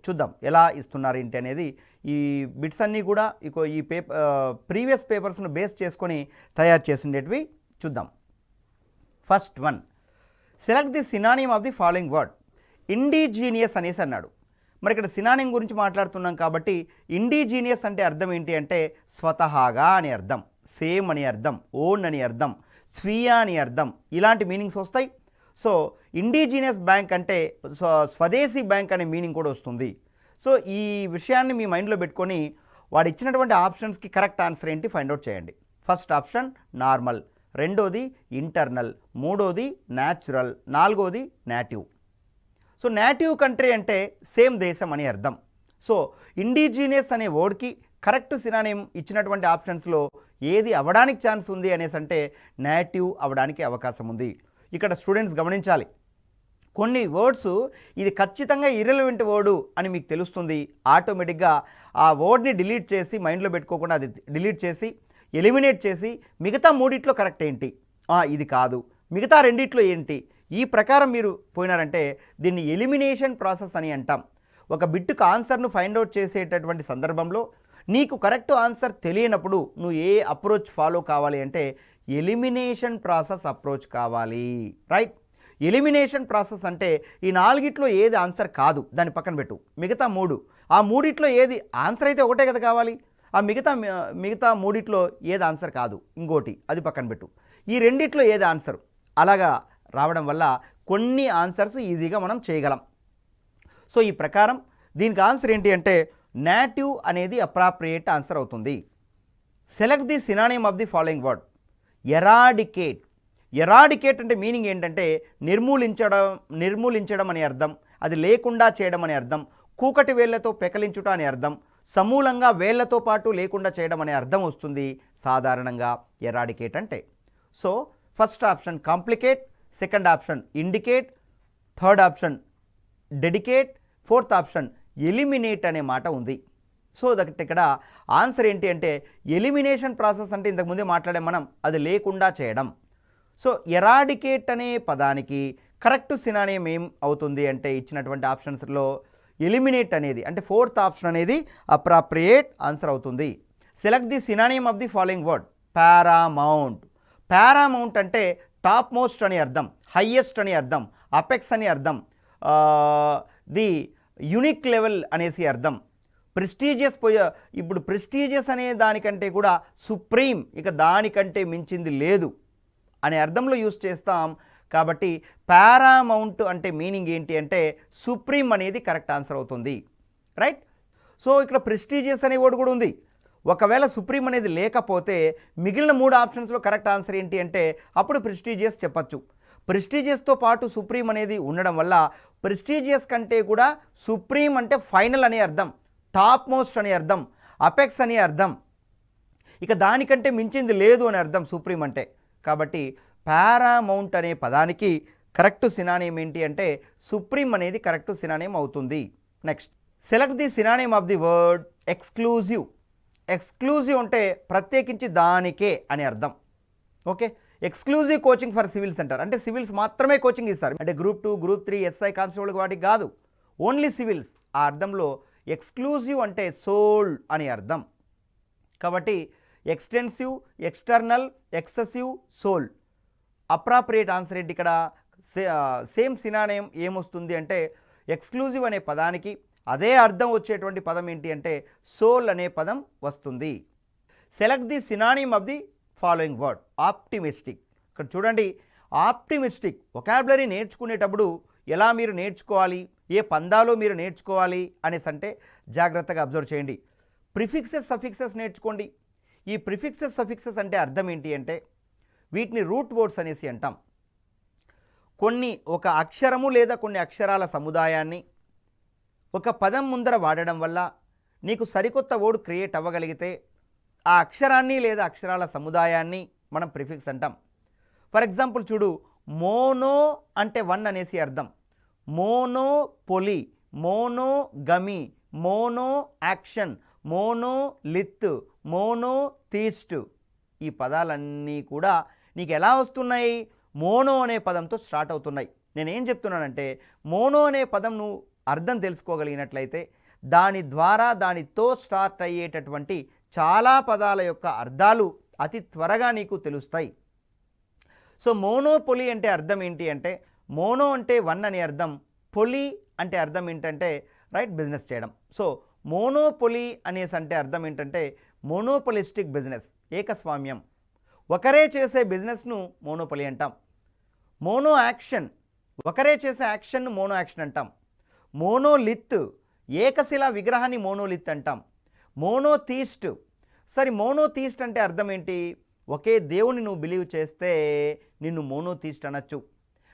చూద్దాం ఎలా ఇస్తున్నారు ఏంటి అనేది. ఈ బిట్స్ అన్నీ కూడా ఈ ప్రీవియస్ పేపర్స్ను బేస్ చేసుకొని తయారు చేసినవి చూద్దాం. First one, select the synonym of the following word. Indigenous అనేసి అన్నాడు. మరి ఇక్కడ సినానిమ్ గురించి మాట్లాడుతున్నాం కాబట్టి ఇండిజీనియస్ అంటే అర్థం ఏంటి అంటే స్వతహాగా అని అర్థం, సేమ్ అని అర్థం, ఓన్ అని అర్థం, స్వీయ అని అర్థం, ఇలాంటి మీనింగ్స్ వస్తాయి. సో ఇండిజీనియస్ బ్యాంక్ అంటే స్వదేశీ బ్యాంక్ అనే మీనింగ్ కూడా వస్తుంది. సో ఈ విషయాన్ని మీ మైండ్లో పెట్టుకొని వాడు ఇచ్చినటువంటి ఆప్షన్స్కి కరెక్ట్ ఆన్సర్ ఏంటి ఫైండ్ అవుట్ చేయండి. ఫస్ట్ ఆప్షన్ నార్మల్, రెండోది ఇంటర్నల్, మూడోది న్యాచురల్, నాలుగోది నేటివ్. సో నేటివ్ కంట్రీ అంటే సేమ్ దేశం అని అర్థం. సో ఇండిజీనియస్ అనే వర్డ్కి కరెక్ట్ సినానిమ్ ఇచ్చినటువంటి ఆప్షన్స్లో ఏది అవ్వడానికి ఛాన్స్ ఉంది అనేసి అంటే నేటివ్ అవ్వడానికి అవకాశం ఉంది. ఇక్కడ స్టూడెంట్స్ గమనించాలి, కొన్ని వర్డ్స్ ఇది ఖచ్చితంగా ఇర్రెలవెంట్ వర్డు అని మీకు తెలుస్తుంది. ఆటోమేటిక్గా ఆ వర్డ్ని డిలీట్ చేసి మైండ్లో పెట్టుకోకుండా అది డిలీట్ చేసి ఎలిమినేట్ చేసి మిగతా మూడిట్లో కరెక్ట్ ఏంటి, ఇది కాదు, మిగతా రెండిట్లో ఏంటి, ఈ ప్రకారం మీరు పోయినారంటే దీన్ని ఎలిమినేషన్ ప్రాసెస్ అని అంటాం. ఒక బిట్టుకు ఆన్సర్ను ఫైండ్ అవుట్ చేసేటటువంటి సందర్భంలో నీకు కరెక్ట్ ఆన్సర్ తెలియనప్పుడు నువ్వు ఏ అప్రోచ్ ఫాలో కావాలి అంటే ఎలిమినేషన్ ప్రాసెస్ అప్రోచ్ కావాలి. రైట్, ఎలిమినేషన్ ప్రాసెస్ అంటే ఈ నాలుగిట్లో ఏది ఆన్సర్ కాదు దాన్ని పక్కన పెట్టు, మిగతా మూడు, ఆ మూడిట్లో ఏది ఆన్సర్ అయితే ఒకటే కదా కావాలి, ఆ మిగతా మూడిట్లో ఏది ఆన్సర్ కాదు ఇంకోటి అది పక్కన పెట్టు, ఈ రెండిట్లో ఏది ఆన్సర్, అలాగా రావడం వల్ల కొన్ని ఆన్సర్స్ ఈజీగా మనం చేయగలం. సో ఈ ప్రకారం దీనికి ఆన్సర్ ఏంటి అంటే నేటివ్ అనేది అప్రాప్రియేట్ ఆన్సర్ అవుతుంది. Select the synonym of the following word. Eradicate. Eradicate అంటే మీనింగ్ ఏంటంటే నిర్మూలించడం అని అర్థం, అది లేకుండా చేయడం అని అర్థం, కూకటి వేళ్లతో పెకలించుట అని అర్థం, సమూలంగా వేళ్లతో పాటు లేకుండా చేయడం అనే అర్థం వస్తుంది సాధారణంగా ఎరాడికేట్ అంటే. So first option complicate, second option indicate, third option dedicate, fourth option eliminate అనే మాట ఉంది. సో దట్ ఇక్కడ ఆన్సర్ ఏంటి అంటే ఎలిమినేషన్ ప్రాసెస్ అంటే ఇంతకుముందే మాట్లాడే మనం అది లేకుండా చేయడం. సో ఎరాడికేట్ అనే పదానికి కరెక్ట్ సినానిమ్ ఏం అవుతుంది అంటే ఇచ్చినటువంటి ఆప్షన్స్లో ఎలిమినేట్ అనేది అంటే ఫోర్త్ ఆప్షన్ అనేది అప్రాప్రియేట్ ఆన్సర్ అవుతుంది. Select the synonym of the following word. Paramount. Paramount అంటే టాప్ మోస్ట్ అని అర్థం, హయ్యెస్ట్ అని అర్థం, అపెక్స్ అని అర్థం, ది యూనిక్ లెవెల్ అనేసి అర్థం. ప్రెస్టీజియస్ ఇప్పుడు ప్రెస్టీజియస్ అనే దానికంటే కూడా సుప్రీం, ఇక దానికంటే మించింది లేదు అనే అర్థంలో యూజ్ చేస్తాం. కాబట్టి పారామౌంట్ అంటే మీనింగ్ ఏంటి అంటే సుప్రీం అనేది కరెక్ట్ ఆన్సర్ అవుతుంది. రైట్, సో ఇక్కడ ప్రెస్టీజియస్ అనే వర్డ్ కూడా ఉంది. ఒకవేళ సుప్రీం అనేది లేకపోతే మిగిలిన మూడు ఆప్షన్స్లో కరెక్ట్ ఆన్సర్ ఏంటి అంటే అప్పుడు ప్రెస్టీజియస్ చెప్పచ్చు. ప్రెస్టీజియస్తో పాటు సుప్రీం అనేది ఉండడం వల్ల ప్రెస్టీజియస్ కంటే కూడా సుప్రీం అంటే ఫైనల్ అనే అర్థం, టాప్ మోస్ట్ అని అర్థం, అపెక్స్ అని అర్థం, ఇక దానికంటే మించింది లేదు అని అర్థం సుప్రీం అంటే. కాబట్టి పారామౌంట్ అనే పదానికి కరెక్ట్ సినానిమ్ ఏంటి అంటే సుప్రీం అనేది కరెక్ట్ సినానిమ్ అవుతుంది. Next, select the synonym of the word exclusive. Exclusive అంటే ప్రత్యేకించి దానికే అని అర్థం. Okay, exclusive coaching for civils అంటారు, అంటే సివిల్స్ మాత్రమే కోచింగ్ ఇస్తారు, అంటే గ్రూప్ 2, గ్రూప్ 3, ఎస్ఐ కానిస్టేబుల్ వాటికి కాదు, ఓన్లీ సివిల్స్. ఆ అర్థంలో ఎక్స్క్లూజివ్ అంటే సోల్ అని అర్థం. కాబట్టి extensive, external, excessive, soul. Appropriate answer ఏంటి ఇక్కడ సేమ్ సినానిమ్ ఏమొస్తుంది అంటే ఎక్స్క్లూజివ్ అనే పదానికి అదే అర్థం వచ్చేటువంటి పదం ఏంటి అంటే సోల్ అనే పదం వస్తుంది. Select the synonym of the following word. Optimistic. ఇక్కడ చూడండి, ఆప్టిమిస్టిక్ వొకాబులరీ నేర్చుకునేటప్పుడు ఎలా మీరు నేర్చుకోవాలి, ఏ పందాలో మీరు నేర్చుకోవాలి అనేసి అంటే జాగ్రత్తగా అబ్జర్వ్ చేయండి. ప్రిఫిక్సెస్, సఫిక్సెస్ నేర్చుకోండి. ఈ ప్రిఫిక్సెస్, సఫిక్సెస్ అంటే అర్థం ఏంటి అంటే వీటిని రూట్ వర్డ్స్ అనేసి అంటాం. ఒక అక్షరము లేదా కొన్ని అక్షరాల సముదాయాన్ని ఒక పదం ముందర వాడడం వల్ల నీకు సరికొత్త వర్డ్ క్రియేట్ అవ్వగలిగితే ఆ అక్షరాన్ని లేదా అక్షరాల సముదాయాన్ని మనం ప్రిఫిక్స్ అంటాం. ఫర్ ఎగ్జాంపుల్ చూడు, మోనో అంటే 1 అనేసి అర్థం, monopoly, monogamy, mono action, monolith, monotheist. ఈ పదాలన్నీ కూడా నీకు ఎలా వస్తున్నాయి? మోనో అనే పదంతో స్టార్ట్ అవుతున్నాయి. నేనేం చెప్తున్నానంటే మోనో అనే పదం నువ్వు అర్థం తెలుసుకోగలిగినట్లయితే దాని ద్వారా దానితో స్టార్ట్ అయ్యేటటువంటి చాలా పదాల యొక్క అర్థాలు అతి త్వరగా నీకు తెలుస్తాయి. సో మోనోపొలి అంటే అర్థం ఏంటి అంటే, మోనో అంటే వన్ అని అర్థం, పొలి అంటే అర్థం ఏంటంటే రైట్ బిజినెస్ చేయడం. సో మోనోపొలి అనేసి అంటే అర్థం ఏంటంటే మోనోపొలిస్టిక్ బిజినెస్, ఏకస్వామ్యం, ఒకరే చేసే బిజినెస్ను మోనోపొలి అంటాం. మోనో యాక్షన్, ఒకరే చేసే యాక్షన్ను మోనో యాక్షన్ అంటాం. మోనోలిత్, ఏకశిలా విగ్రహాన్ని మోనోలిత్ అంటాం. మోనోథీస్ట్, సరే మోనోథీస్ట్ అంటే అర్థం ఏంటి? ఒకే దేవుని నువ్వు బిలీవ్ చేస్తే నిన్ను మోనోథీస్ట్ అనొచ్చు.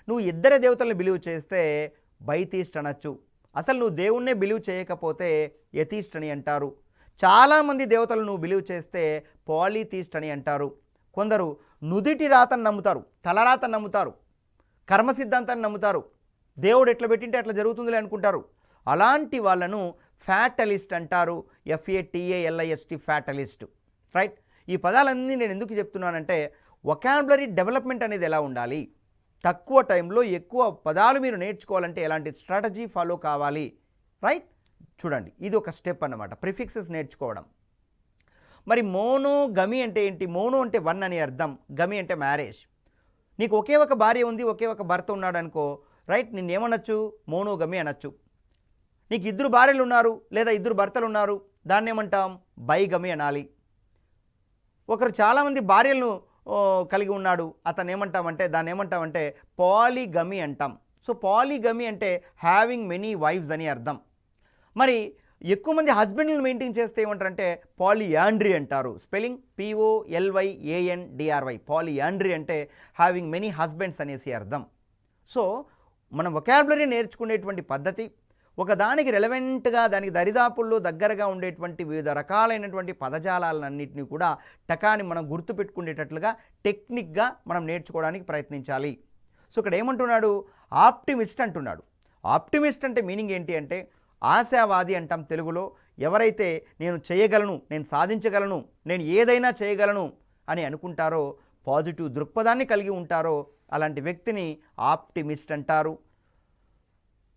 నువ్వు ఇద్దరు దేవతలను బిలీవ్ చేస్తే బైథీస్ట్ అనొచ్చు. అసలు నువ్వు దేవుణ్ణే బిలీవ్ చేయకపోతే ఎథీస్ట్ అని అంటారు. చాలామంది దేవతలు నువ్వు బిలీవ్ చేస్తే పాలీథీస్ట్ అని అంటారు. కొందరు నుదిటి రాతను నమ్ముతారు, తలరాతను నమ్ముతారు, కర్మ సిద్ధాంతాన్ని నమ్ముతారు, దేవుడు ఎట్లా పెట్టింటే అట్లా జరుగుతుందిలే అనుకుంటారు. అలాంటి వాళ్ళను ఫ్యాటలిస్ట్ అంటారు. FATALIST, ఫ్యాటలిస్ట్. రైట్. ఈ పదాలన్నీ నేను ఎందుకు చెప్తున్నానంటే వొకాబులరీ డెవలప్మెంట్ అనేది ఎలా ఉండాలి, తక్కువ టైంలో ఎక్కువ పదాలు మీరు నేర్చుకోవాలంటే ఎలాంటి స్ట్రాటజీ ఫాలో కావాలి. రైట్. చూడండి, ఇది ఒక స్టెప్ అన్నమాట, ప్రిఫిక్సెస్ నేర్చుకోవడం. మరి మోనోగమి అంటే ఏంటి? మోనో అంటే వన్ అని అర్థం, గమి అంటే మ్యారేజ్. నీకు ఒకే ఒక భార్య ఉంది, ఒకే ఒక భర్త ఉన్నాడు అనుకో, రైట్, నిన్నేమనొచ్చు? మోనోగమి అనొచ్చు. నీకు ఇద్దరు భార్యలు ఉన్నారు లేదా ఇద్దరు భర్తలు ఉన్నారు, దాన్ని ఏమంటాం? బైగమి అనాలి. ఒకరు చాలామంది భార్యలను కలిగి ఉన్నాడు, అతను ఏమంటామంటే దాన్ని ఏమంటామంటే పాలిగమి అంటాం. సో పాలిగమి అంటే హ్యావింగ్ మెనీ వైఫ్స్ అని అర్థం. మరి ఎక్కువ మంది హస్బెండ్లను మెయింటైన్ చేస్తే ఏమంటారంటే పాలియాండ్రీ అంటారు. Spelling POLYANDRY. పాలియాండ్రీ అంటే హ్యావింగ్ మెనీ హస్బెండ్స్ అనేసి అర్థం. సో మనం వొకాబులరీ నేర్చుకునేటువంటి పద్ధతి ఒకదానికి రెలవెంట్గా, దానికి దరిదాపుల్లో దగ్గరగా ఉండేటువంటి వివిధ రకాలైనటువంటి పదజాలాలన్నింటినీ కూడా టకాని మనం గుర్తుపెట్టుకునేటట్లుగా టెక్నిక్గా మనం నేర్చుకోవడానికి ప్రయత్నించాలి. సో ఇక్కడ ఏమంటున్నాడు? ఆప్టిమిస్ట్ అంటున్నాడు. ఆప్టిమిస్ట్ అంటే మీనింగ్ ఏంటి అంటే ఆశావాది అంటాం తెలుగులో. ఎవరైతే నేను చేయగలను, నేను సాధించగలను, నేను ఏదైనా చేయగలను అని అనుకుంటారో, పాజిటివ్ దృక్పథాన్ని కలిగి ఉంటారో అలాంటి వ్యక్తిని ఆప్టిమిస్ట్ అంటారు.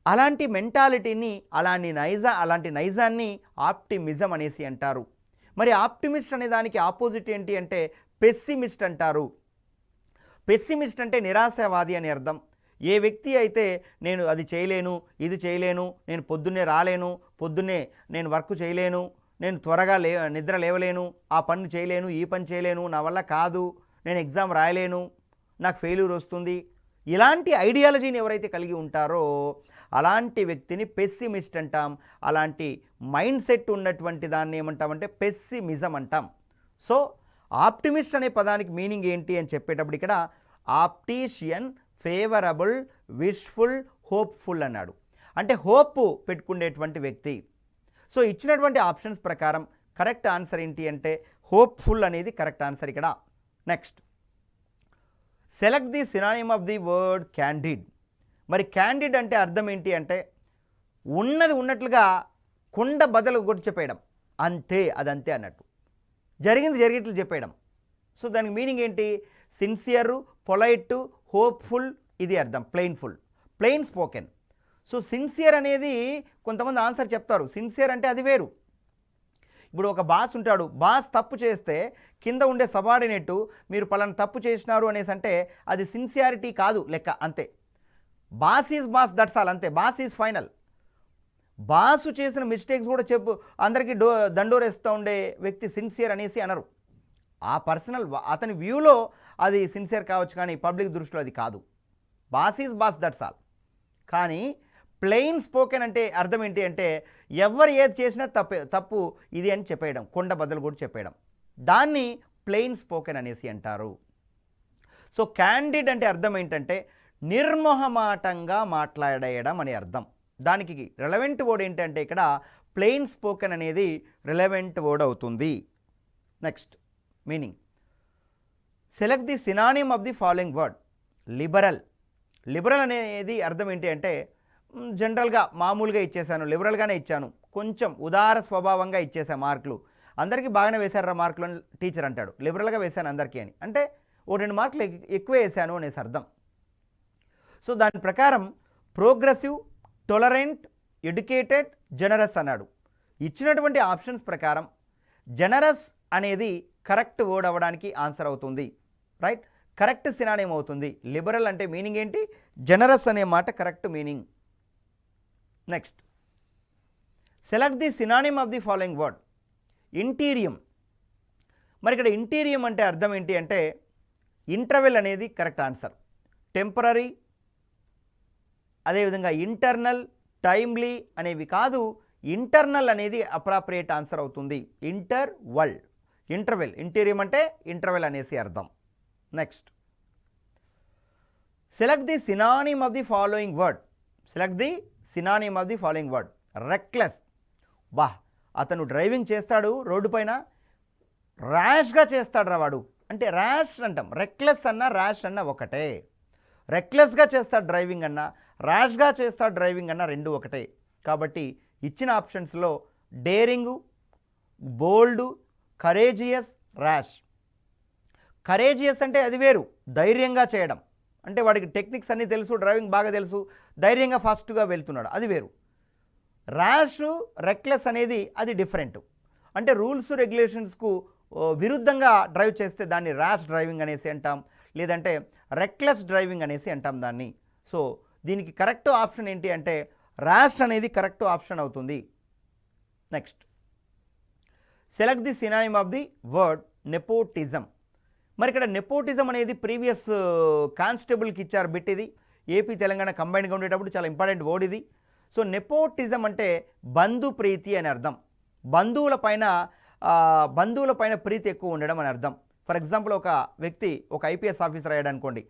అలాంటి మెంటాలిటీని, అలాంటి నైజాన్ని ఆప్టిమిజం అనేసి అంటారు. మరి ఆప్టిమిస్ట్ అనే దానికి ఆపోజిట్ ఏంటి అంటే పెస్సిమిస్ట్ అంటారు. పెస్సిమిస్ట్ అంటే నిరాశావాది అని అర్థం. ఏ వ్యక్తి అయితే నేను అది చేయలేను, ఇది చేయలేను, నేను పొద్దున్నే రాలేను, పొద్దున్నే నేను వర్క్ చేయలేను, నేను త్వరగా నిద్ర లేవలేను, ఆ పని చేయలేను, ఈ పని చేయలేను, నా వల్ల కాదు, నేను ఎగ్జామ్ రాయలేను, నాకు ఫెయిల్యూర్ వస్తుంది, ఇలాంటి ఐడియాలజీని ఎవరైతే కలిగి ఉంటారో అలాంటి వ్యక్తిని పెస్సిమిస్ట్ అంటాం. అలాంటి మైండ్ సెట్ ఉన్నటువంటి దాన్ని ఏమంటామంటే పెస్సిమిజం అంటాం. సో ఆప్టిమిస్ట్ అనే పదానికి మీనింగ్ ఏంటి అని చెప్పేటప్పుడు ఇక్కడ ఆప్టీషియన్, ఫేవరబుల్, విష్ఫుల్, హోప్ఫుల్ అన్నాడు. అంటే హోప్ పెట్టుకునేటువంటి వ్యక్తి. సో ఇచ్చినటువంటి ఆప్షన్స్ ప్రకారం కరెక్ట్ ఆన్సర్ ఏంటి అంటే హోప్ఫుల్ అనేది కరెక్ట్ ఆన్సర్ ఇక్కడ. Next, select the synonym of the word candid. మరి క్యాండిడ్ అంటే అర్థం ఏంటి అంటే ఉన్నది ఉన్నట్లుగా కొండ బదలు కొట్టి చెప్పేయడం, అంతే అదంతే అన్నట్టు, జరిగింది జరిగేట్లు చెప్పేయడం. సో దానికి మీనింగ్ ఏంటి? సిన్సియర్, పొలైట్, హోప్ఫుల్, ఇది అర్థం. ప్లెయిన్ఫుల్, ప్లెయిన్ స్పోకెన్. సో సిన్సియర్ అనేది కొంతమంది ఆన్సర్ చెప్తారు, సిన్సియర్ అంటే అది వేరు. ఇప్పుడు ఒక బాస్ ఉంటాడు, బాస్ తప్పు చేస్తే కింద ఉండే సబార్డినేట్ మీరు పలానా తప్పు చేసినారు అనేసి అంటే అది సిన్సియారిటీ కాదు లెక్క, అంతే. Boss is boss, that's all, అంతే. Boss is final. బాసు చేసిన మిస్టేక్స్ కూడా చెప్పు అందరికీ దండోరేస్తూ ఉండే వ్యక్తి సిన్సియర్ అనేసి అనరు. ఆ పర్సనల్ అతని వ్యూలో అది సిన్సియర్ కావచ్చు, కానీ పబ్లిక్ దృష్టిలో అది కాదు. Boss is boss, that's all. కానీ ప్లెయిన్ స్పోకెన్ అంటే అర్థం ఏంటి అంటే ఎవరు ఏది చేసినా తప్పు ఇది అని చెప్పేయడం, కొండ బద్దలు కూడా చెప్పేయడం, దాన్ని ప్లెయిన్ స్పోకెన్ అనేసి అంటారు. సో క్యాండిడ్ అంటే అర్థం ఏంటంటే నిర్మోహమాటంగా మాట్లాడేయడం అని అర్థం. దానికి రిలవెంట్ వర్డ్ ఏంటంటే ఇక్కడ ప్లెయిన్ స్పోకెన్ అనేది రిలవెంట్ వర్డ్ అవుతుంది. Next meaning, select the synonym of the following word. Liberal. Liberal అనేది అర్థం ఏంటి అంటే జనరల్గా మామూలుగా ఇచ్చేసాను, లిబరల్గానే ఇచ్చాను, కొంచెం ఉదార స్వభావంగా ఇచ్చేసా మార్కులు, అందరికీ బాగానే వేశారా మార్కులు అని టీచర్ అంటాడు. లిబరల్గా వేశాను అందరికీ అని అంటే ఓ 2 మార్కులు ఎక్కువ వేశాను అనేసి అర్థం. సో దాని ప్రకారం ప్రోగ్రెసివ్, టొలరెంట్, ఎడ్యుకేటెడ్, జనరస్ అన్నాడు. ఇచ్చినటువంటి ఆప్షన్స్ ప్రకారం జనరస్ అనేది కరెక్ట్ వర్డ్ అవ్వడానికి ఆన్సర్ అవుతుంది. రైట్, కరెక్ట్ సినానిమ్ అవుతుంది. లిబరల్ అంటే మీనింగ్ ఏంటి? జనరస్ అనే మాట correct meaning. Next, select the synonym of the following word. Interim. మరి ఇక్కడ ఇంటీరియం అంటే అర్థం ఏంటి అంటే ఇంటర్వెల్ అనేది కరెక్ట్ ఆన్సర్. టెంపరరీ, అదేవిధంగా ఇంటర్నల్, టైమ్లీ అనేవి కాదు. ఇంటర్నల్ అనేది అప్రాప్రియేట్ ఆన్సర్ అవుతుంది. ఇంటర్వెల్. ఇంటీరియం అంటే ఇంటర్వెల్ అనేసి అర్థం. Next, select the synonym of the following word. Select the synonym of the following word. Reckless. అతను డ్రైవింగ్ చేస్తాడు రోడ్డు పైన, ర్యాష్గా చేస్తాడు రా వాడు అంటే ర్యాష్ అంటాం. రెక్లెస్ అన్న ర్యాష్ అన్న ఒకటే. రెక్లెస్గా చేస్తాడు డ్రైవింగ్ అన్న, ర్యాష్గా చేస్తాడు డ్రైవింగ్ అన్న రెండు ఒకటే. కాబట్టి ఇచ్చిన ఆప్షన్స్లో డేరింగు, బోల్డు, కరేజియస్, ర్యాష్. కరేజియస్ అంటే అది వేరు, ధైర్యంగా చేయడం అంటే వాడికి టెక్నిక్స్ అన్నీ తెలుసు, డ్రైవింగ్ బాగా తెలుసు, ధైర్యంగా ఫాస్ట్గా వెళ్తున్నాడు, అది వేరు. ర్యాష్, రెక్లెస్ అనేది అది డిఫరెంట్. అంటే రూల్స్ రెగ్యులేషన్స్కు విరుద్ధంగా డ్రైవ్ చేస్తే దాన్ని ర్యాష్ డ్రైవింగ్ అనేసి అంటాం, లేదంటే రెక్లెస్ డ్రైవింగ్ అనేసి అంటాం దాన్ని. సో దీనికి కరెక్ట్ ఆప్షన్ ఏంటి అంటే ర్యాష్ అనేది కరెక్ట్ ఆప్షన్ అవుతుంది. Next, select the synonym of the word nepotism. మరి ఇక్కడ నెపోటిజం అనేది ప్రీవియస్ కానిస్టేబుల్కి ఇచ్చారు బిట్. ఇది ఏపీ తెలంగాణ కంబైన్డ్గా ఉండేటప్పుడు చాలా ఇంపార్టెంట్ వర్డ్ ఇది. సో నెపోటిజం అంటే బంధు ప్రీతి అని అర్థం. బంధువుల పైన ప్రీతి ఎక్కువ ఉండడం అని అర్థం. ఫర్ ఎగ్జాంపుల్, ఒక వ్యక్తి ఒక ఐపీఎస్ ఆఫీసర్ అయ్యాడు అనుకోండి,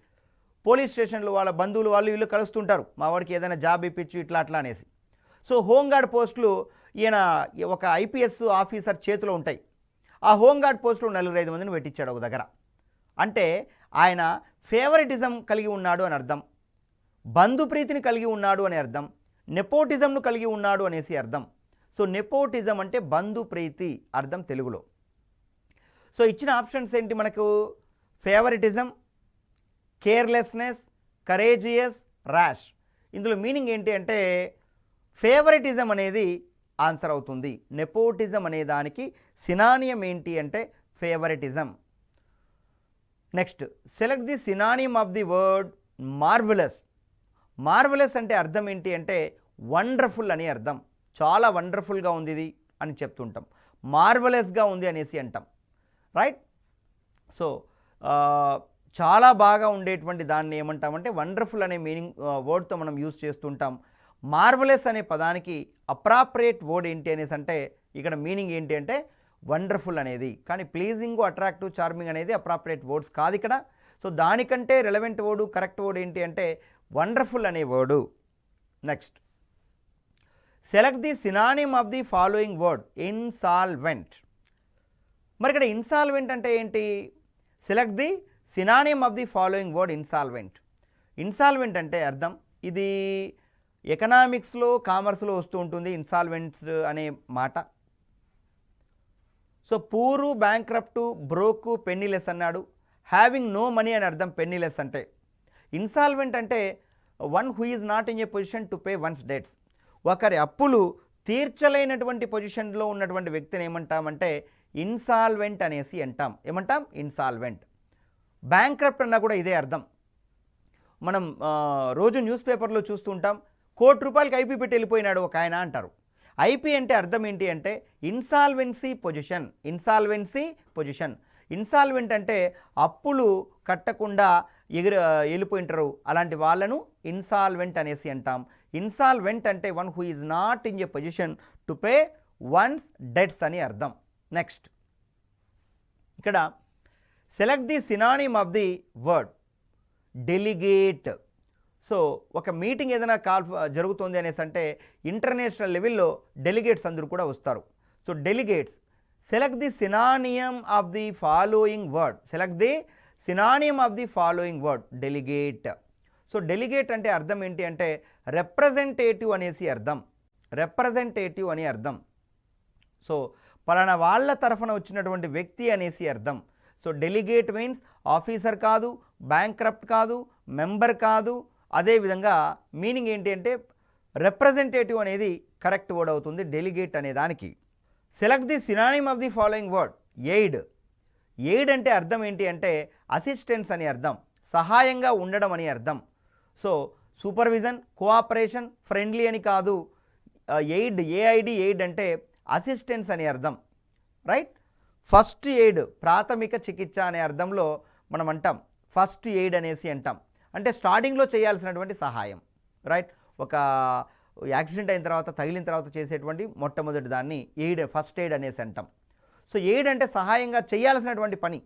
పోలీస్ స్టేషన్లో వాళ్ళ బంధువులు వాళ్ళు వీళ్ళు కలుస్తుంటారు, మా వాడికి ఏదైనా జాబ్ ఇప్పించు ఇట్లా అనేసి. సో హోంగార్డ్ పోస్టులు ఈయన ఒక ఐపీఎస్ ఆఫీసర్ చేతిలో ఉంటాయి. ఆ హోంగార్డ్ పోస్టులో 4-5 మందిని పెట్టించాడు ఒక దగ్గర. అంటే ఆయన ఫేవరెటిజం కలిగి ఉన్నాడు అని అర్థం, బంధుప్రీతిని కలిగి ఉన్నాడు అని అర్థం, నెపోటిజంను కలిగి ఉన్నాడు అనేసి అర్థం. సో నెపోటిజం అంటే బంధుప్రీతి అర్థం తెలుగులో. సో ఇచ్చిన ఆప్షన్స్ ఏంటి మనకు? Favouritism, carelessness, courageous, rash. ఇందులో మీనింగ్ ఏంటి అంటే ఫేవరెటిజం అనేది ఆన్సర్ అవుతుంది. నెపోటిజం అనే దానికి సినానియం ఏంటి అంటే favouritism. Next, select the synonym of the word marvellous. Marvellous అంటే అర్థం ఏంటి అంటే వండర్ఫుల్ అని అర్థం. చాలా వండర్ఫుల్గా ఉంది ఇది అని చెప్తుంటాం, మార్వెలస్గా ఉంది అనేసి అంటాం. రైట్. సో చాలా బాగా ఉండేటువంటి దాన్ని ఏమంటామంటే వండర్ఫుల్ అనే మీనింగ్ వర్డ్తో మనం యూజ్ చేస్తుంటాం. మార్వెలస్ అనే పదానికి అప్రాప్రియేట్ వర్డ్ ఏంటి అనేసి అంటే ఇక్కడ మీనింగ్ ఏంటి అంటే వండర్ఫుల్ అనేది. కానీ ప్లీజింగ్, అట్రాక్టివ్, చార్మింగ్ అనేది అప్రాప్రియేట్ వర్డ్స్ కాదు ఇక్కడ. సో దానికంటే రెలవెంట్ వర్డు, కరెక్ట్ వర్డ్ ఏంటి అంటే వండర్ఫుల్ అనే word. Next, select the synonym of the following word insolvent. మరి ఇక్కడ ఇన్సాల్వెంట్ అంటే ఏంటి? Select the synonym of the following word insolvent. Insolvent అంటే అర్థం, ఇది ఎకనామిక్స్లో, కామర్స్లో వస్తూ ఉంటుంది ఇన్సాల్వెంట్స్ అనే మాట. సో పూరు, బ్యాంక్రప్టు, బ్రోకు, పెన్నీలెస్ అన్నాడు. హ్యావింగ్ నో మనీ అని అర్థం పెన్నీలెస్ అంటే. ఇన్సాల్వెంట్ అంటే one who is not in a position to pay one's debts. ఒకరి అప్పులు తీర్చలేనటువంటి పొజిషన్లో ఉన్నటువంటి వ్యక్తిని ఏమంటామంటే ఇన్సాల్వెంట్ అనేసి అంటాం. ఏమంటాం? ఇన్సాల్వెంట్. బ్యాంక్రప్ట్ అన్నా కూడా ఇదే అర్థం. మనం రోజు న్యూస్ పేపర్లో చూస్తుంటాం, ₹1,00,00,000 ఐపీ పెట్టి వెళ్ళిపోయినాడు ఒక ఆయన అంటారు. ఐపీ అంటే అర్థం ఏంటి అంటే ఇన్సాల్వెన్సీ పొజిషన్. ఇన్సాల్వెంట్ అంటే అప్పులు కట్టకుండా వెళ్ళిపోయింటారు, అలాంటి వాళ్ళను ఇన్సాల్వెంట్ అనేసి అంటాం. ఇన్సాల్వెంట్ అంటే one who is not in a position to pay one's debts అని అర్థం. నెక్స్ట్, ఇక్కడ select the synonym of the word delegate. So ఒక మీటింగ్ ఏదైనా జరుగుతుంది అనేసి అంటే ఇంటర్నేషనల్ లెవెల్లో డెలిగేట్స్ అందరూ కూడా వస్తారు. So delegates. Select the synonym of the following word delegate. So delegate అంటే అర్థం ఏంటి అంటే రిప్రజెంటేటివ్ అనేసి అర్థం. సో పలానా వాళ్ళ తరఫున వచ్చినటువంటి వ్యక్తి అనేసి అర్థం. సో డెలిగేట్ మీన్స్ ఆఫీసర్ కాదు, బ్యాంక్రప్ట్ కాదు, మెంబర్ కాదు. అదేవిధంగా మీనింగ్ ఏంటి అంటే రిప్రజెంటేటివ్ అనేది కరెక్ట్ వర్డ్ అవుతుంది డెలిగేట్ అనే దానికి. Select the synonym of the following word. Aid. Aid అంటే అర్థం ఏంటి అంటే అసిస్టెన్స్ అని అర్థం, సహాయంగా ఉండడం అని అర్థం. సో సూపర్విజన్, కోఆపరేషన్, ఫ్రెండ్లీ అని కాదు. ఎయిడ్, ఏఐడి ఎయిడ్ అంటే అసిస్టెన్స్ అని అర్థం, రైట్. ఫస్ట్ ఎయిడ్, ప్రాథమిక చికిత్స అనే అర్థంలో మనం అంటాం ఫస్ట్ ఎయిడ్ అనేసి అంటాం. అంటే స్టార్టింగ్లో చేయాల్సినటువంటి సహాయం, రైట్. ఒక యాక్సిడెంట్ అయిన తర్వాత, తగిలిన తర్వాత చేసేటువంటి మొట్టమొదటి దాన్ని ఎయిడ్, ఫస్ట్ ఎయిడ్ అనేసి అంటాం. సో ఎయిడ్ అంటే సహాయంగా చేయాల్సినటువంటి పని.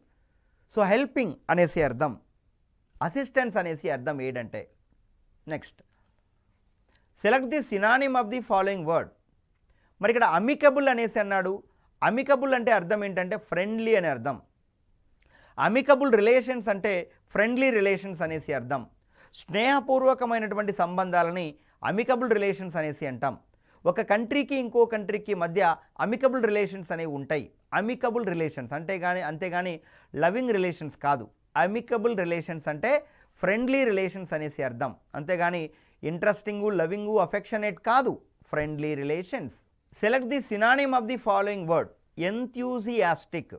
సో హెల్పింగ్ అనేసి అర్థం, అసిస్టెన్స్ అనేసి అర్థం ఎయిడ్ అంటే. Next, select the synonym of the following word. మరి ఇక్కడ అమికబుల్ అనేసి అన్నాడు. అమికబుల్ అంటే అర్థం ఏంటంటే ఫ్రెండ్లీ అని అర్థం. అమికబుల్ రిలేషన్స్ అంటే ఫ్రెండ్లీ రిలేషన్స్ అనేసి అర్థం. స్నేహపూర్వకమైనటువంటి సంబంధాలని అమికబుల్ రిలేషన్స్ అనేసి అంటాం. ఒక కంట్రీకి ఇంకో కంట్రీకి మధ్య అమికబుల్ రిలేషన్స్ అనేవి ఉంటాయి. అమికబుల్ రిలేషన్స్ అంతేగాని లవింగ్ రిలేషన్స్ కాదు. అమికబుల్ రిలేషన్స్ అంటే ఫ్రెండ్లీ రిలేషన్స్ అనేసి అర్థం, అంతేగాని ఇంట్రెస్టింగు, లవింగు, అఫెక్షనేట్ కాదు, friendly relations. Select the synonym of the following word. Enthusiastic.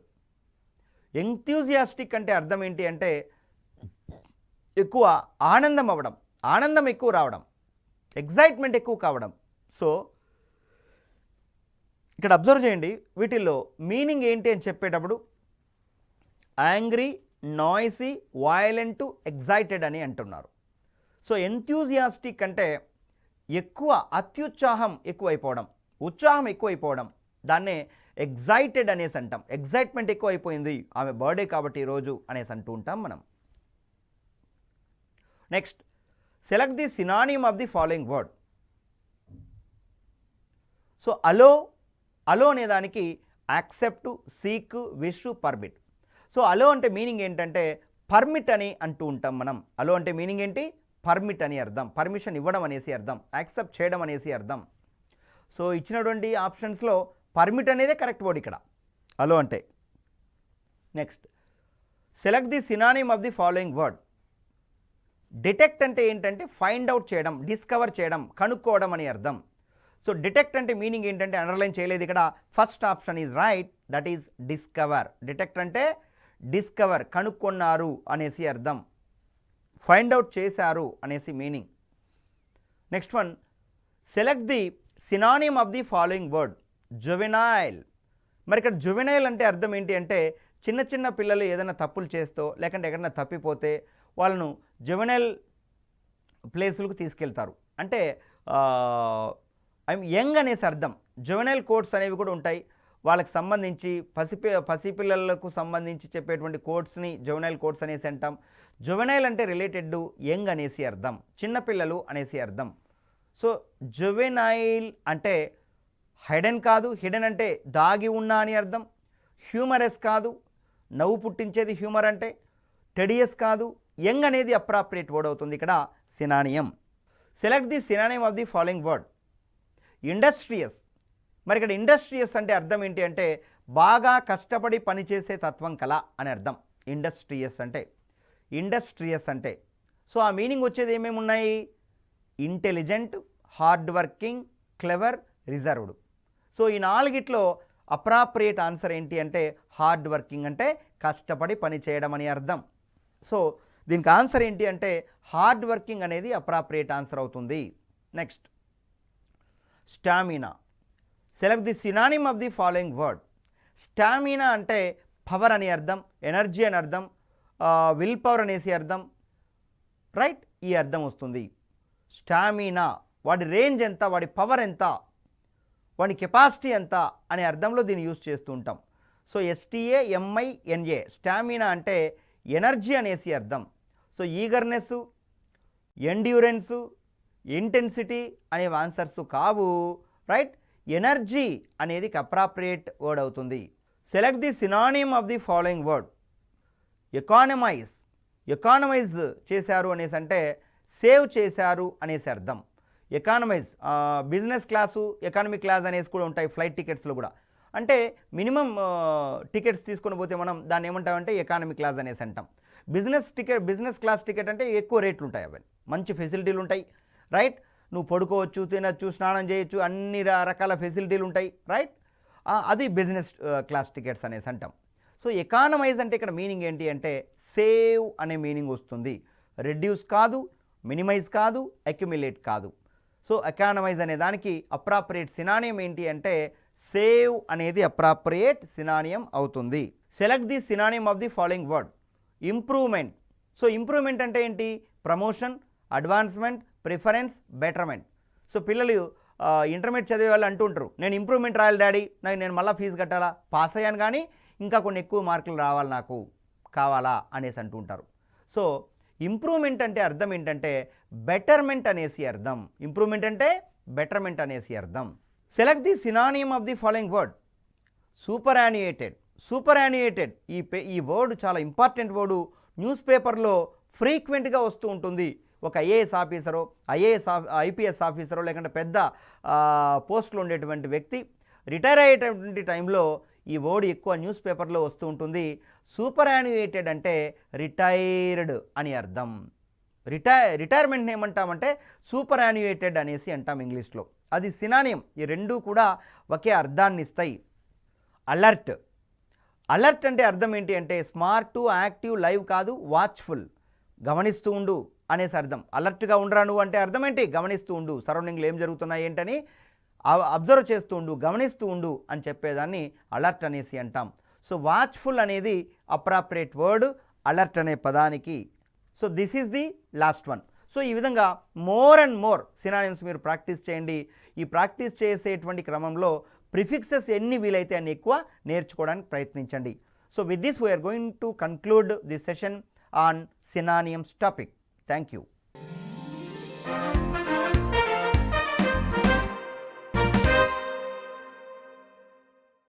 Enthusiastic అంటే అర్థం ఏంటి అంటే ఎక్కువ ఆనందం అవ్వడం, ఆనందం ఎక్కువ రావడం, ఎగ్జైట్మెంట్ ఎక్కువ కావడం. సో ఇక్కడ అబ్జర్వ్ చేయండి, వీటిల్లో మీనింగ్ ఏంటి అని చెప్పేటప్పుడు యాంగ్రీ, నాయిసీ, వయలెంట్, ఎగ్జైటెడ్ అని అంటున్నారు. సో ఎంథ్యూజియాస్టిక్ అంటే ఎక్కువ అత్యుత్సాహం ఎక్కువైపోవడం, ఉత్సాహం ఎక్కువైపోవడం, దాన్నే ఎగ్జైటెడ్ అనేసి అంటాం. ఎగ్జైట్మెంట్ ఎక్కువ అయిపోయింది, ఆమె బర్త్డే కాబట్టి ఈరోజు అనేసి అంటూ ఉంటాం మనం. Next, select the synonym of the following word. So allow అనే దానికి accept, seek, wish, permit. So allow అంటే మీనింగ్ ఏంటంటే పర్మిట్ అని అంటూ ఉంటాం మనం. అలో అంటే మీనింగ్ ఏంటి? పర్మిట్ అని అర్థం, పర్మిషన్ ఇవ్వడం అనేసి అర్థం, యాక్సెప్ట్ చేయడం అనేసి అర్థం. సో ఇచ్చినటువంటి ఆప్షన్స్లో పర్మిట్ అనేదే కరెక్ట్ వర్డ్ ఇక్కడ అలో అంటే. Next, select the synonym of the following word. Detect అంటే ఏంటంటే ఫైండ్ అవుట్ చేయడం, డిస్కవర్ చేయడం, కనుక్కోవడం అని అర్థం. సో డిటెక్ట్ అంటే మీనింగ్ ఏంటంటే అండర్లైన్ చేయలేదు ఇక్కడ, first option is right, that is discover. Detect అంటే డిస్కవర్, కనుక్కున్నారు అనేసి అర్థం, ఫైండ్ అవుట్ చేశారు అనేసి meaning. Next one, select the synonym of the following word. Juvenile. మరి ఇక్కడ జువెనైల్ అంటే అర్థం ఏంటి అంటే చిన్న చిన్న పిల్లలు ఏదైనా తప్పులు చేస్తూ లేకంటే ఎక్కడైనా తప్పిపోతే వాళ్ళను జువెనైల్ ప్లేసులకు తీసుకెళ్తారు. అంటే యంగ్ అనేసి అర్థం. జువెనైల్ కోర్ట్స్ అనేవి కూడా ఉంటాయి, వాళ్ళకి సంబంధించి పసిపిల్లలకు సంబంధించి చెప్పేటువంటి కోర్ట్స్ని జువెనైల్ కోర్ట్స్ అనేసి అంటాం. జువెనైల్ అంటే రిలేటెడ్ టు యంగ్ అనేసి అర్థం, చిన్నపిల్లలు అనేసి అర్థం. సో జువెనైల్ అంటే హైడెన్ కాదు, హిడెన్ అంటే దాగి ఉన్న అని అర్థం. హ్యూమరస్ కాదు, నవ్వు పుట్టించేది హ్యూమర్ అంటే. టెడియస్ కాదు, యంగ్ అనేది అప్రాప్రియేట్ వర్డ్ అవుతుంది ఇక్కడ synonym. Select the synonym of the following word. Industrious. మరి ఇక్కడ ఇండస్ట్రియస్ అంటే అర్థం ఏంటి అంటే బాగా కష్టపడి పనిచేసే తత్వం కల అని అర్థం. ఇండస్ట్రియస్ అంటే సో ఆ మీనింగ్ వచ్చేది ఏమేమి ఉన్నాయి? Intelligent, hard working, clever, reserved. So ఈ నాలుగిట్లో అప్రాప్రియేట్ ఆన్సర్ ఏంటి అంటే హార్డ్ వర్కింగ్ అంటే కష్టపడి పని చేయడం అని అర్థం. సో దీనికి ఆన్సర్ ఏంటి అంటే హార్డ్ వర్కింగ్ అనేది అప్రాప్రియేట్ ఆన్సర్ అవుతుంది. Next, stamina. Select the synonym of the following word. Stamina అంటే పవర్ అని అర్థం, ఎనర్జీ అని అర్థం, విల్ పవర్ అనేసి అర్థం, రైట్. ఈ అర్థం వస్తుంది. స్టామినా, వాడి రేంజ్ ఎంత, వాడి పవర్ ఎంత, వాడి కెపాసిటీ ఎంత అనే అర్థంలో దీన్ని యూజ్ చేస్తూ ఉంటాం. సో STAMINA, స్టామినా అంటే ఎనర్జీ అనేసి అర్థం. సో ఈగర్నెస్, ఎండ్యూరెన్స్, ఇంటెన్సిటీ అనేవి ఆన్సర్స్ కావు, రైట్. ఎనర్జీ అనేది అప్రాప్రియేట్ వర్డ్ అవుతుంది. Select the synonym of the following word. Economise. Economise చేశారు అనేసి అంటే సేవ్ చేశారు అనేసి అర్థం. Economise, business class, economy class అనేసి కూడా ఉంటాయి ఫ్లైట్ టికెట్స్లో కూడా. అంటే మినిమం టికెట్స్ తీసుకొని పోతే మనం దాన్ని ఏమంటామంటే ఎకానమీ క్లాస్ అనేసి అంటాం. బిజినెస్ క్లాస్ టికెట్ అంటే ఎక్కువ రేట్లు ఉంటాయి, అవన్నీ మంచి ఫెసిలిటీలు ఉంటాయి, రైట్. నువ్వు పడుకోవచ్చు, తినచ్చు, స్నానం చేయొచ్చు, అన్ని రకాల ఫెసిలిటీలు ఉంటాయి, రైట్. అది బిజినెస్ క్లాస్ టికెట్స్ అనేసి అంటాం. సో ఎకానమైజ్ అంటే ఇక్కడ మీనింగ్ ఏంటి అంటే సేవ్ అనే మీనింగ్ వస్తుంది. రెడ్యూస్ కాదు, మినిమైజ్ కాదు, అక్యుమిలేట్ కాదు. సో ఎకానమైజ్ అనే దానికి అప్రాప్రియేట్ సినానియం ఏంటి అంటే సేవ్ అనేది అప్రాప్రియేట్ సినానియం అవుతుంది. Select the synonym of the following word. Improvement. So improvement అంటే ఏంటి? Promotion, advancement, preference, betterment. So పిల్లలు ఇంటర్మీడియట్ చదివే వాళ్ళు అంటుంటారు, నేను ఇంప్రూవ్మెంట్ రాయాలి డాడీ, నేను మళ్ళీ ఫీజు కట్టాలా, పాస్ అయ్యాను కానీ ఇంకా కొన్ని ఎక్కువ మార్కులు రావాలి నాకు కావాలా అనేసి అంటుంటారు. సో ఇంప్రూవ్మెంట్ అంటే అర్థం ఏంటంటే బెటర్మెంట్ అనేసి అర్థం. ఇంప్రూవ్మెంట్ అంటే బెటర్మెంట్ అనేసి అర్థం. Select the synonym of the following word. Superannuated. Superannuated ఈ వర్డ్ చాలా ఇంపార్టెంట్ వర్డు. న్యూస్ పేపర్లో ఫ్రీక్వెంట్గా వస్తూ ఉంటుంది. ఒక ఐఏఎస్ ఆఫీసరో, ఐపీఎస్ ఆఫీసరో, లేకుంటే పెద్ద పోస్టులో ఉండేటువంటి వ్యక్తి రిటైర్ అయ్యేటువంటి టైంలో ఈ వర్డ్ ఎక్కువ న్యూస్ పేపర్లో వస్తూ ఉంటుంది. సూపర్ యాన్యుయేటెడ్ అంటే రిటైర్డ్ అని అర్థం. రిటైర్మెంట్ని ఏమంటామంటే సూపర్ యాన్యుయేటెడ్ అనేసి అంటాం ఇంగ్లీష్లో. అది సినానియం. ఈ రెండూ కూడా ఒకే అర్థాన్ని ఇస్తాయి. అలర్ట్. అలర్ట్ అంటే అర్థం ఏంటి అంటే స్మార్ట్, యాక్టివ్, లైవ్ కాదు, వాచ్ఫుల్, గమనిస్తూ ఉండు అనేసి అర్థం. అలర్ట్గా ఉండరా నువ్వు అంటే అర్థం ఏంటి? గమనిస్తూ ఉండు, సరౌండింగ్లో ఏం జరుగుతున్నాయి ఏంటని అబ్జర్వ్ చేస్తూ ఉండు, గమనిస్తూ ఉండు అని చెప్పేదాన్ని అలర్ట్ అనేసి అంటాం. సో వాచ్ఫుల్ అనేది అప్రాప్రియేట్ వర్డ్ అలర్ట్ అనే పదానికి. So this is the last one. So ఈ విధంగా మోర్ అండ్ మోర్ సినానిమ్స్ మీరు ప్రాక్టీస్ చేయండి. ఈ ప్రాక్టీస్ చేసేటువంటి క్రమంలో ప్రిఫిక్సెస్ ఎన్ని వీలైతే అన్ని ఎక్కువ నేర్చుకోవడానికి ప్రయత్నించండి. So with this we are going to conclude the session on synonyms topic. Thank you.